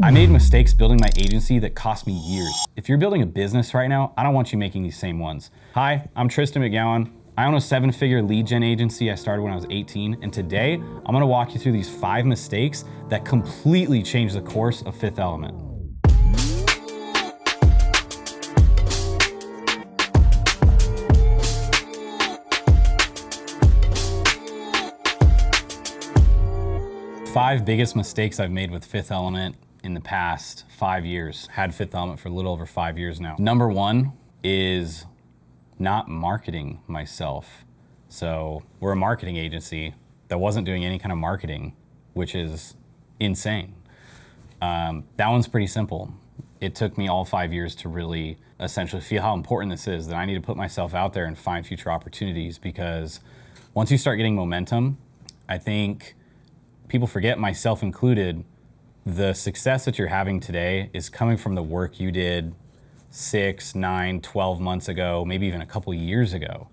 I made mistakes building my agency that cost me years. If you're building a business right now, I don't want you making these same ones. Hi, I'm Tristan McGowan. I own a 7-figure lead gen agency I started when I was 18, and today I'm gonna walk you through these 5 mistakes that completely changed the course of Fifth Element. Five biggest mistakes I've made with Fifth Element in the past 5 years. Had Fifth Element for a little over 5 years now. Number one is not marketing myself. So we're a marketing agency that wasn't doing any kind of marketing, which is insane. That one's pretty simple. It took me all 5 years to really essentially feel how important this is, that I need to put myself out there and find future opportunities, because once you start getting momentum, I think people forget, myself included, the success that you're having today is coming from the work you did 6, 9, 12 months ago, maybe even a couple years ago.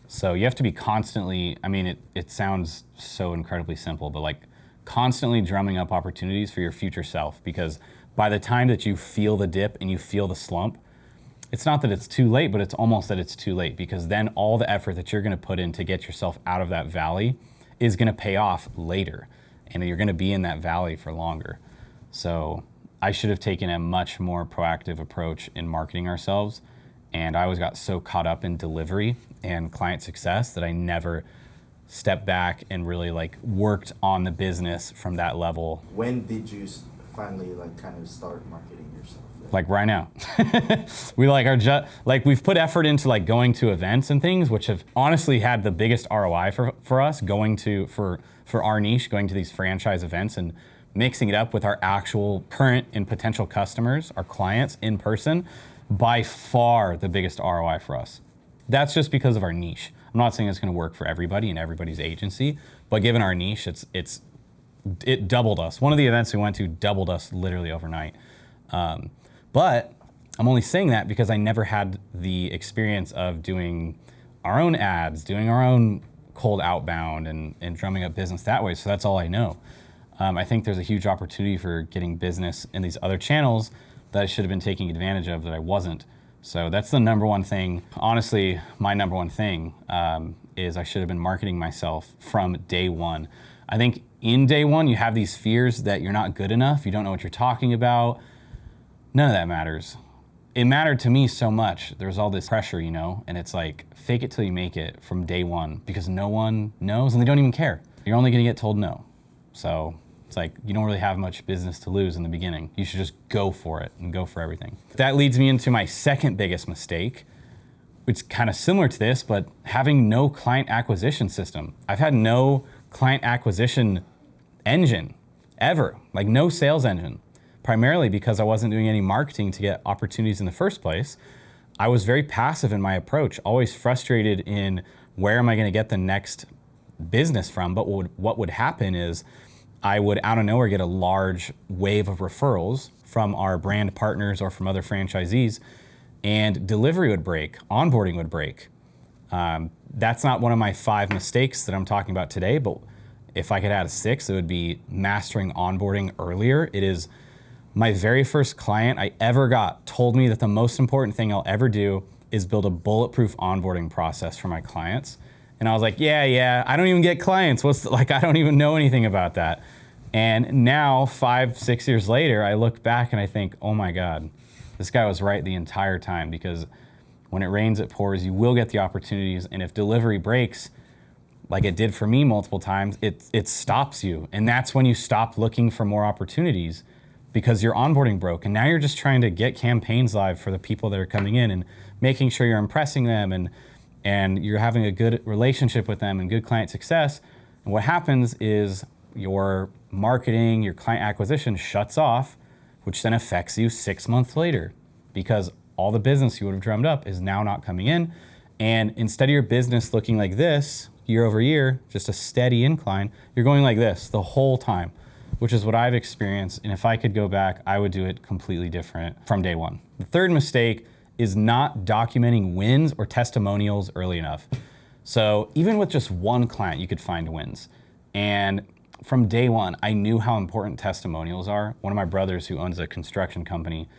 So you have to be constantly, I mean, it sounds so incredibly simple, but like constantly drumming up opportunities for your future self, because by the time that you feel the dip and you feel the slump, it's not that it's too late, but it's almost that it's too late, because then all the effort that you're gonna put in to get yourself out of that valley is gonna pay off later, and you're gonna be in that valley for longer. So I should have taken a much more proactive approach in marketing ourselves, and I always got so caught up in delivery and client success that I never stepped back and really like worked on the business from that level. When did you finally kind of start marketing yourself? Like right now. We we've put effort into like going to events and things, which have honestly had the biggest ROI for us, for our niche, going to these franchise events and mixing it up with our actual current and potential customers, our clients in person, by far the biggest ROI for us. That's just because of our niche. I'm not saying it's gonna work for everybody in everybody's agency, but given our niche, it doubled us. One of the events we went to doubled us literally overnight. But I'm only saying that because I never had the experience of doing our own ads, doing our own cold outbound and drumming up business that way, so that's all I know. I think there's a huge opportunity for getting business in these other channels that I should have been taking advantage of that I wasn't. So that's the number one thing. Honestly, my number one thing is I should have been marketing myself from day one. I think in day one, you have these fears that you're not good enough, you don't know what you're talking about. None of that matters. It mattered to me so much. There was all this pressure, you know, and it's like, fake it till you make it from day one, because no one knows and they don't even care. You're only gonna get told no. So it's like, you don't really have much business to lose in the beginning. You should just go for it and go for everything. That leads me into my second biggest mistake, which is kind of similar to this, but having no client acquisition system. I've had no client acquisition engine ever, like no sales engine, primarily because I wasn't doing any marketing to get opportunities in the first place. I was very passive in my approach, always frustrated in where am I gonna get the next business from, but what would happen is I would out of nowhere get a large wave of referrals from our brand partners or from other franchisees, and delivery would break, onboarding would break. That's not one of my 5 mistakes that I'm talking about today, but if I could add a 6, it would be mastering onboarding earlier. It is my very first client I ever got told me that the most important thing I'll ever do is build a bulletproof onboarding process for my clients. And I was like, yeah, I don't even get clients. I don't even know anything about that. And now 5, 6 years later, I look back and I think, oh my God, this guy was right the entire time, because when it rains, it pours. You will get the opportunities. And if delivery breaks, like it did for me multiple times, it stops you. And that's when you stop looking for more opportunities, because your onboarding broke. And now you're just trying to get campaigns live for the people that are coming in and making sure you're impressing them and you're having a good relationship with them and good client success. And what happens is your marketing, your client acquisition shuts off, which then affects you 6 months later, because all the business you would have drummed up is now not coming in. And instead of your business looking like this year over year, just a steady incline, you're going like this the whole time, which is what I've experienced. And if I could go back, I would do it completely different from day one. The third mistake is not documenting wins or testimonials early enough. So even with just one client, you could find wins. And from day one, I knew how important testimonials are. One of my brothers who owns a construction company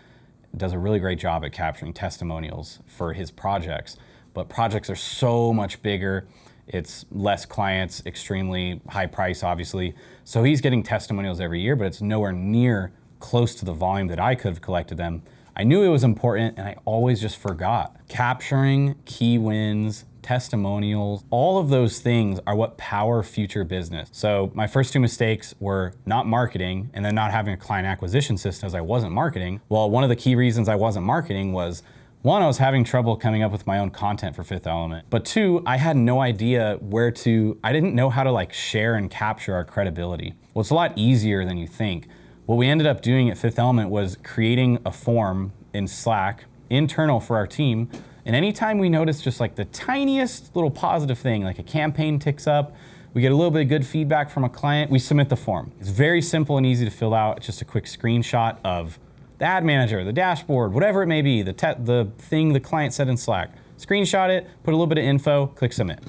does a really great job at capturing testimonials for his projects, but projects are so much bigger. It's less clients, extremely high price, obviously. So he's getting testimonials every year, but it's nowhere near close to the volume that I could have collected them. I knew it was important and I always just forgot. Capturing key wins, testimonials, all of those things are what power future business. So my first two mistakes were not marketing and then not having a client acquisition system as I wasn't marketing. Well, one of the key reasons I wasn't marketing was, one, I was having trouble coming up with my own content for Fifth Element. But two, I had no idea I didn't know how to like share and capture our credibility. Well, it's a lot easier than you think. What we ended up doing at Fifth Element was creating a form in Slack, internal for our team. And anytime we notice just like the tiniest little positive thing, like a campaign ticks up, we get a little bit of good feedback from a client, we submit the form. It's very simple and easy to fill out. It's just a quick screenshot of the ad manager, the dashboard, whatever it may be, the thing the client said in Slack. Screenshot it, put a little bit of info, click submit.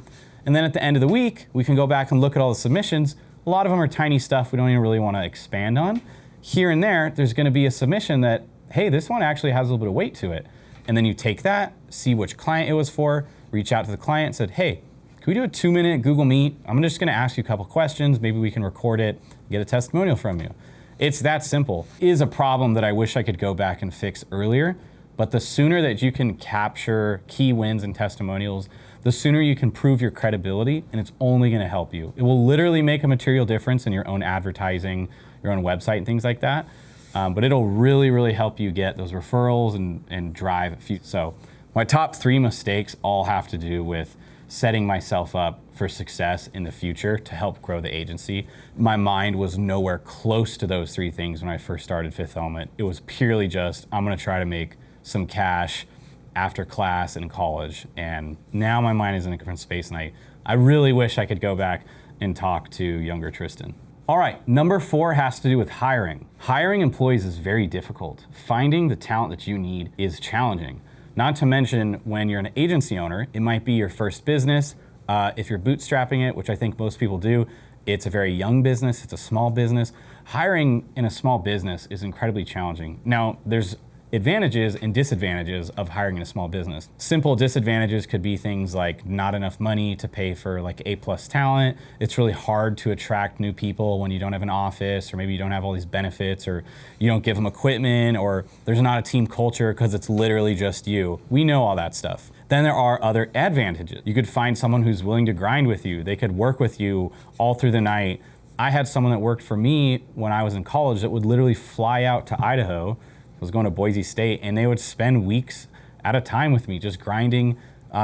And then at the end of the week, we can go back and look at all the submissions. A lot of them are tiny stuff we don't even really want to expand on. Here and there's going to be a submission that, hey, this one actually has a little bit of weight to it. And then you take that, see which client it was for, reach out to the client and said, hey, can we do a 2-minute Google Meet? I'm just going to ask you a couple questions. Maybe we can record it, get a testimonial from you. It's that simple. It is a problem that I wish I could go back and fix earlier, but the sooner that you can capture key wins and testimonials, the sooner you can prove your credibility, and it's only gonna help you. It will literally make a material difference in your own advertising, your own website and things like that, but it'll really, really help you get those referrals and drive. So my top 3 mistakes all have to do with setting myself up for success in the future to help grow the agency. My mind was nowhere close to those 3 things when I first started Fifth Element. It was purely just, I'm gonna try to make some cash after class in college. And now my mind is in a different space, and I really wish I could go back and talk to younger Tristan. All right, number 4 has to do with hiring. Hiring employees is very difficult. Finding the talent that you need is challenging. Not to mention when you're an agency owner, it might be your first business. If you're bootstrapping it, which I think most people do, it's a very young business, it's a small business. Hiring in a small business is incredibly challenging. Now, there's advantages and disadvantages of hiring in a small business. Simple disadvantages could be things like not enough money to pay for like A+ talent. It's really hard to attract new people when you don't have an office, or maybe you don't have all these benefits, or you don't give them equipment, or there's not a team culture because it's literally just you. We know all that stuff. Then there are other advantages. You could find someone who's willing to grind with you. They could work with you all through the night. I had someone that worked for me when I was in college that would literally fly out to Idaho. I was going to Boise State, and they would spend weeks at a time with me just grinding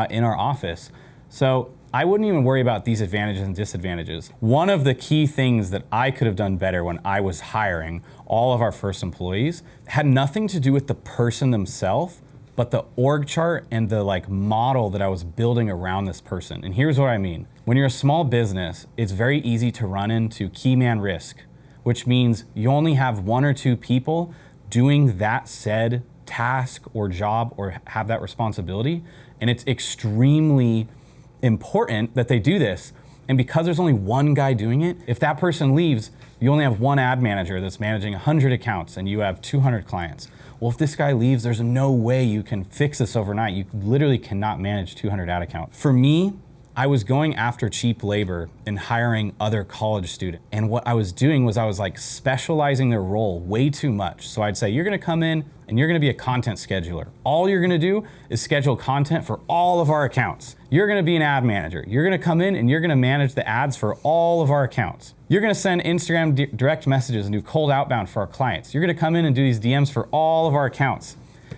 in our office. So I wouldn't even worry about these advantages and disadvantages. One of the key things that I could have done better when I was hiring all of our first employees had nothing to do with the person themselves, but the org chart and the like model that I was building around this person. And here's what I mean. When you're a small business, it's very easy to run into key man risk, which means you only have 1 or 2 people doing that said task or job or have that responsibility. And it's extremely important that they do this. And because there's only 1 guy doing it, if that person leaves, you only have 1 ad manager that's managing 100 accounts and you have 200 clients. Well, if this guy leaves, there's no way you can fix this overnight. You literally cannot manage 200 ad accounts. For me, I was going after cheap labor and hiring other college students. And what I was doing was I was like specializing their role way too much. So I'd say, you're gonna come in and you're gonna be a content scheduler. All you're gonna do is schedule content for all of our accounts. You're gonna be an ad manager. You're gonna come in and you're gonna manage the ads for all of our accounts. You're gonna send Instagram direct messages and do cold outbound for our clients. You're gonna come in and do these DMs for all of our accounts.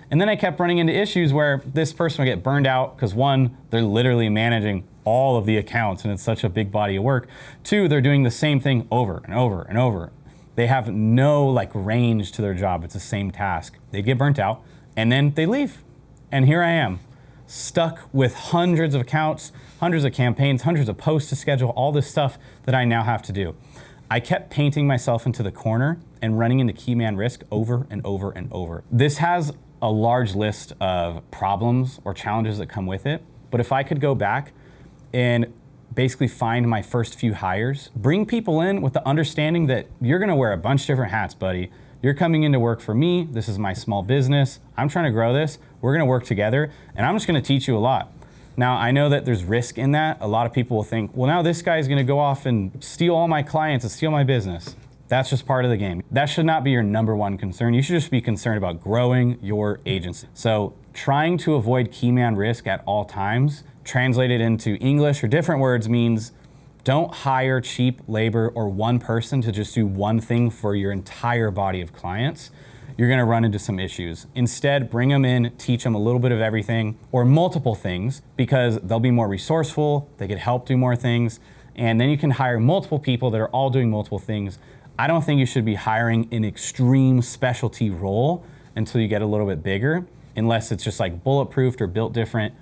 And then I kept running into issues where this person would get burned out because 1, they're literally managing all of the accounts and it's such a big body of work. 2, they're doing the same thing over and over and over. They have no like range to their job. It's the same task. They get burnt out and then they leave. And here I am, stuck with hundreds of accounts, hundreds of campaigns, hundreds of posts to schedule, all this stuff that I now have to do. I kept painting myself into the corner and running into key man risk over and over and over. This has a large list of problems or challenges that come with it. But if I could go back and basically find my first few hires, bring people in with the understanding that you're gonna wear a bunch of different hats, buddy. You're coming into work for me. This is my small business. I'm trying to grow this. We're gonna work together, and I'm just gonna teach you a lot. Now, I know that there's risk in that. A lot of people will think, well, now this guy's gonna go off and steal all my clients and steal my business. That's just part of the game. That should not be your number one concern. You should just be concerned about growing your agency. So trying to avoid key man risk at all times, translated into English or different words, means don't hire cheap labor or one person to just do one thing for your entire body of clients. You're gonna run into some issues. Instead, bring them in, teach them a little bit of everything or multiple things, because they'll be more resourceful, they could help do more things, and then you can hire multiple people that are all doing multiple things. I don't think you should be hiring an extreme specialty role until you get a little bit bigger, unless it's just like bulletproofed or built different.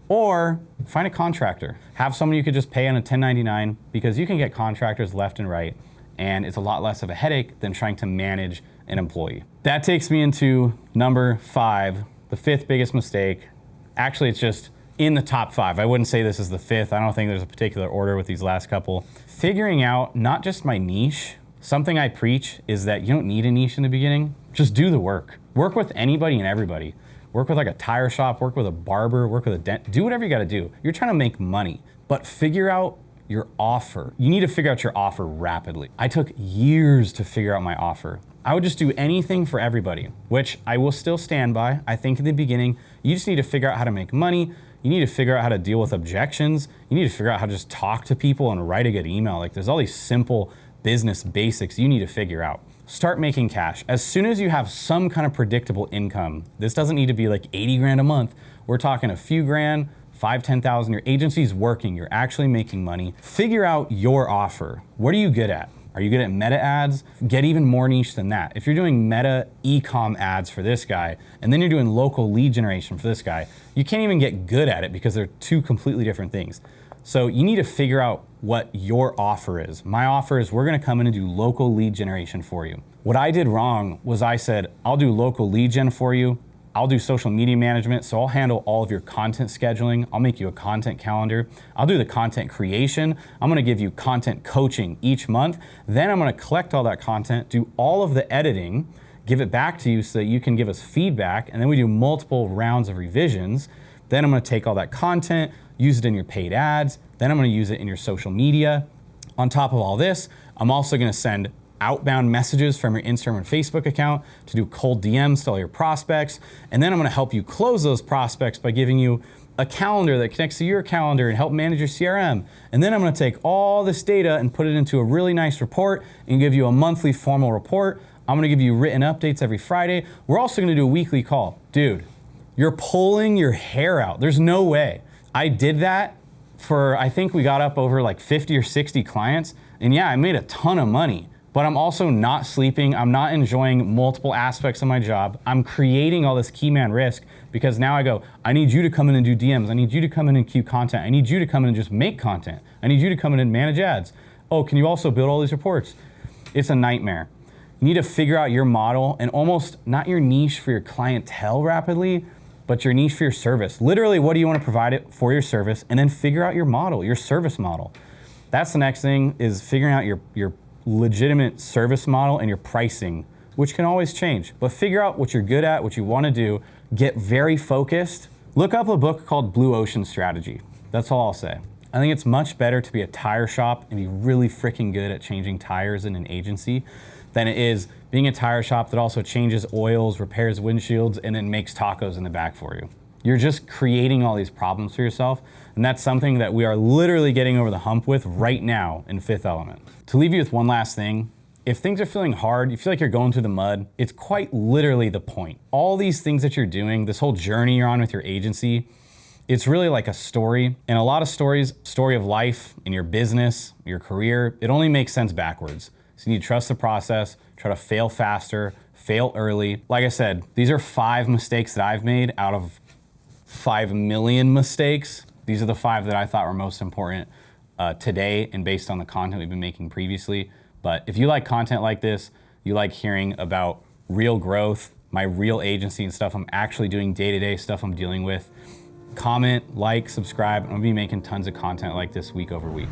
Or find a contractor. Have someone you could just pay on a 1099, because you can get contractors left and right, and it's a lot less of a headache than trying to manage an employee. That takes me into number 5, the 5th biggest mistake. Actually, it's just in the top 5. I wouldn't say this is the 5th. I don't think there's a particular order with these last couple. Figuring out not just my niche. Something I preach is that you don't need a niche in the beginning. Just do the work. Work with anybody and everybody. Work with like a tire shop, work with a barber, work with a dent, do whatever you gotta do. You're trying to make money, but figure out your offer. You need to figure out your offer rapidly. I took years to figure out my offer. I would just do anything for everybody, which I will still stand by. I think in the beginning, you just need to figure out how to make money. You need to figure out how to deal with objections. You need to figure out how to just talk to people and write a good email. Like, there's all these simple business basics you need to figure out. Start making cash. As soon as you have some kind of predictable income, this doesn't need to be like 80 grand a month. We're talking a few grand, 5, 10,000. Your agency's working, you're actually making money. Figure out your offer. What are you good at? Are you good at meta ads? Get even more niche than that. If you're doing meta e-com ads for this guy, and then you're doing local lead generation for this guy, you can't even get good at it because they're two completely different things. So you need to figure out what your offer is. My offer is we're gonna come in and do local lead generation for you. What I did wrong was I said, I'll do local lead gen for you. I'll do social media management, so I'll handle all of your content scheduling. I'll make you a content calendar. I'll do the content creation. I'm gonna give you content coaching each month. Then I'm gonna collect all that content, do all of the editing, give it back to you so that you can give us feedback, and then we do multiple rounds of revisions. Then I'm gonna take all that content, use it in your paid ads, then I'm gonna use it in your social media. On top of all this, I'm also gonna send outbound messages from your Instagram and Facebook account to do cold DMs to all your prospects. And then I'm gonna help you close those prospects by giving you a calendar that connects to your calendar and help manage your CRM. And then I'm gonna take all this data and put it into a really nice report and give you a monthly formal report. I'm gonna give you written updates every Friday. We're also gonna do a weekly call. Dude, you're pulling your hair out. There's no way. I did that for, I think we got up over like 50 or 60 clients. And yeah, I made a ton of money, but I'm also not sleeping. I'm not enjoying multiple aspects of my job. I'm creating all this key man risk because now I go, I need you to come in and do DMs. I need you to come in and queue content. I need you to come in and just make content. I need you to come in and manage ads. Oh, can you also build all these reports? It's a nightmare. You need to figure out your model and almost not your niche for your clientele rapidly, but your niche for your service. Literally, what do you want to provide it for your service? And then figure out your model, your service model. That's the next thing, is figuring out your legitimate service model and your pricing, which can always change. But figure out what you're good at, what you want to do, get very focused. Look up a book called Blue Ocean Strategy. That's all I'll say. I think it's much better to be a tire shop and be really freaking good at changing tires in an agency than it is being a tire shop that also changes oils, repairs windshields, and then makes tacos in the back for you. You're just creating all these problems for yourself, and that's something that we are literally getting over the hump with right now in Fifth Element. To leave you with one last thing, if things are feeling hard, you feel like you're going through the mud, it's quite literally the point. All these things that you're doing, this whole journey you're on with your agency, it's really like a story. And a lot of stories, story of life in your business, your career, it only makes sense backwards. So you need to trust the process, try to fail faster, fail early. Like I said, these are 5 mistakes that I've made out of 5 million mistakes. These are the 5 that I thought were most important today and based on the content we've been making previously. But if you like content like this, you like hearing about real growth, my real agency and stuff I'm actually doing day-to-day, stuff I'm dealing with, comment, like, subscribe. I'm gonna be making tons of content like this week over week.